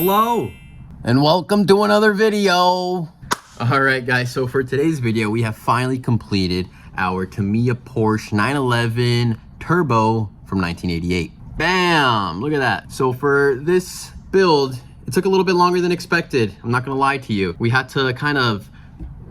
Hello and welcome to another video. Alright guys, so for today's video we have finally completed our Tamiya Porsche 911 Turbo from 1988. Bam! Look at that. So for this build, it took a little bit longer than expected. I'm not gonna lie to you. We had to kind of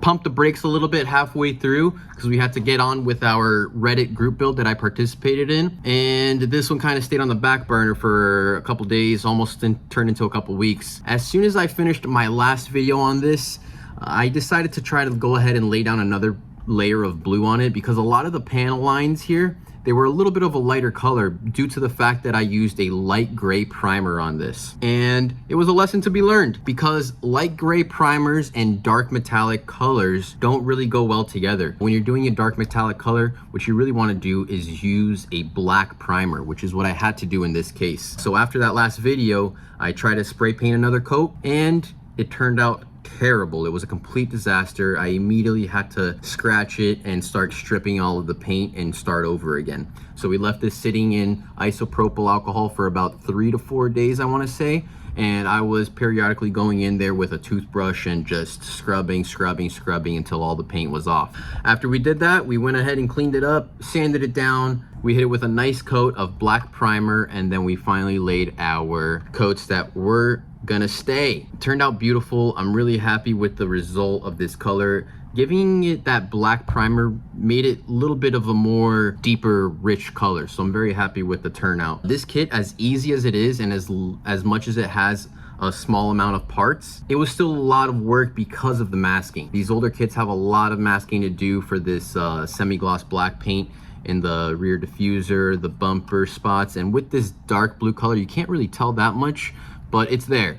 pump the brakes a little bit halfway through because we had to get on with our Reddit group build that I participated in, and this one kind of stayed on the back burner for a couple days, almost turned into a couple weeks. As soon as I finished my last video on this, I decided to try to go ahead and lay down another layer of blue on it because a lot of the panel lines here, they were a little bit of a lighter color due to the fact that I used a light gray primer on this. And it was a lesson to be learned because light gray primers and dark metallic colors don't really go well together. When you're doing a dark metallic color, what you really want to do is use a black primer, which is what I had to do in this case. So after that last video, I tried to spray paint another coat and it turned out terrible. It was a complete disaster. I immediately had to scratch it and start stripping all of the paint and start over again. So we left this sitting in isopropyl alcohol for about 3 to 4 days, I want to say. And I was periodically going in there with a toothbrush and just scrubbing until all the paint was off. After we did that, we went ahead and cleaned it up, sanded it down. We hit it with a nice coat of black primer, and then we finally laid our coats that were gonna stay. It turned out beautiful. I'm really happy with the result of this color. Giving it that black primer made it a little bit of a more deeper, rich color. So I'm very happy with the turnout. This kit, as easy as it is and as much as it has a small amount of parts, it was still a lot of work because of the masking. These older kits have a lot of masking to do for this semi-gloss black paint in the rear diffuser, the bumper spots, and with this dark blue color, you can't really tell that much, but it's there.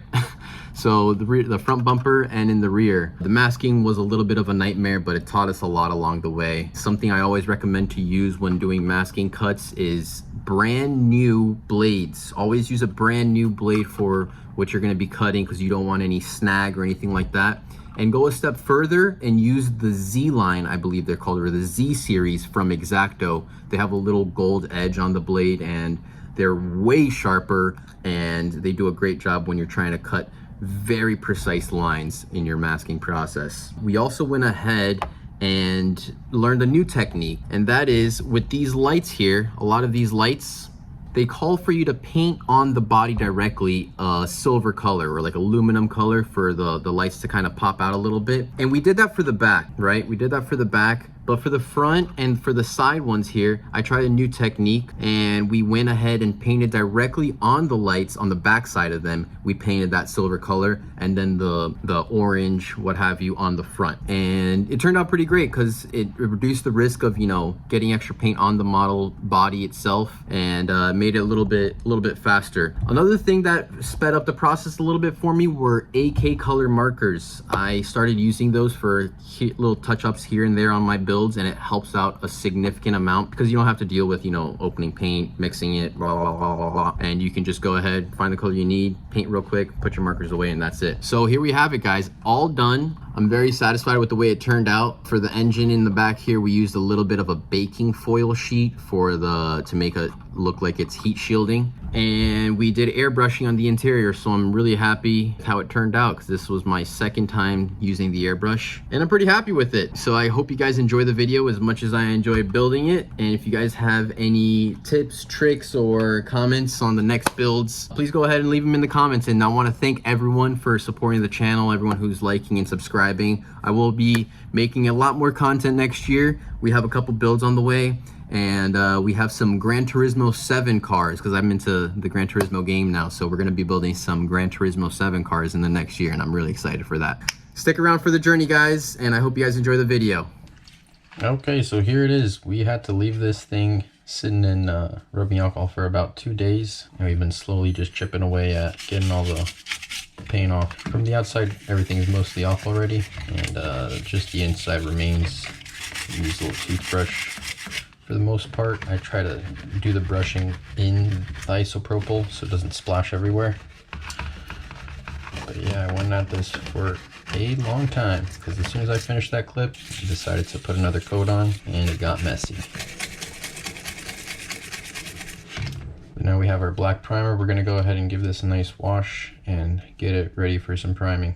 So the front bumper and in the rear, the masking was a little bit of a nightmare, but it taught us a lot along the way. Something I always recommend to use when doing masking cuts is brand new blades. Always use a brand new blade for what you're gonna be cutting because you don't want any snag or anything like that. And go a step further and use the Z line, I believe they're called, or the Z series from X-Acto. They have a little gold edge on the blade and they're way sharper, and they do a great job when you're trying to cut very precise lines in your masking process. We also went ahead and learned a new technique, and that is with these lights here. A lot of these lights, they call for you to paint on the body directly a silver color or like aluminum color for the lights to kind of pop out a little bit. And we did that for the back, right? We did that for the back, but for the front and for the side ones here, I tried a new technique and we went ahead and painted directly on the lights on the back side of them. We painted that silver color and then the orange, what have you, on the front. And it turned out pretty great because it reduced the risk of, you know, getting extra paint on the model body itself and made it a little bit faster. Another thing that sped up the process a little bit for me were AK color markers. I started using those for little touch-ups here and there on my builds, and it helps out a significant amount because you don't have to deal with, you know, opening paint, mixing it, blah, blah, blah, blah, blah. And you can just go ahead, find the color you need, paint real quick, put your markers away, and that's it. So here we have it, guys, all done. I'm very satisfied with the way it turned out. For the engine in the back here, we used a little bit of a baking foil sheet to make it look like it's heat shielding. And we did airbrushing on the interior, so I'm really happy with how it turned out because this was my second time using the airbrush and I'm pretty happy with it. So I hope you guys enjoy the video as much as I enjoy building it. And if you guys have any tips, tricks, or comments on the next builds, please go ahead and leave them in the comments. And I want to thank everyone for supporting the channel, everyone who's liking and subscribing. I will be making a lot more content next year. We have a couple builds on the way. And we have some Gran Turismo 7 cars because I'm into the Gran Turismo game now. So we're going to be building some Gran Turismo 7 cars in the next year, and I'm really excited for that. Stick around for the journey, guys, and I hope you guys enjoy the video. Okay, so here it is. We had to leave this thing sitting in rubbing alcohol for about 2 days, and we've been slowly just chipping away at getting all the paint off. From the outside, everything is mostly off already, and just the inside remains. Use a little toothbrush. For the most part, I try to do the brushing in the isopropyl so it doesn't splash everywhere. But yeah, I went at this for a long time because as soon as I finished that clip, I decided to put another coat on and it got messy. now we have our black primer. We're going to go ahead and give this a nice wash and get it ready for some priming.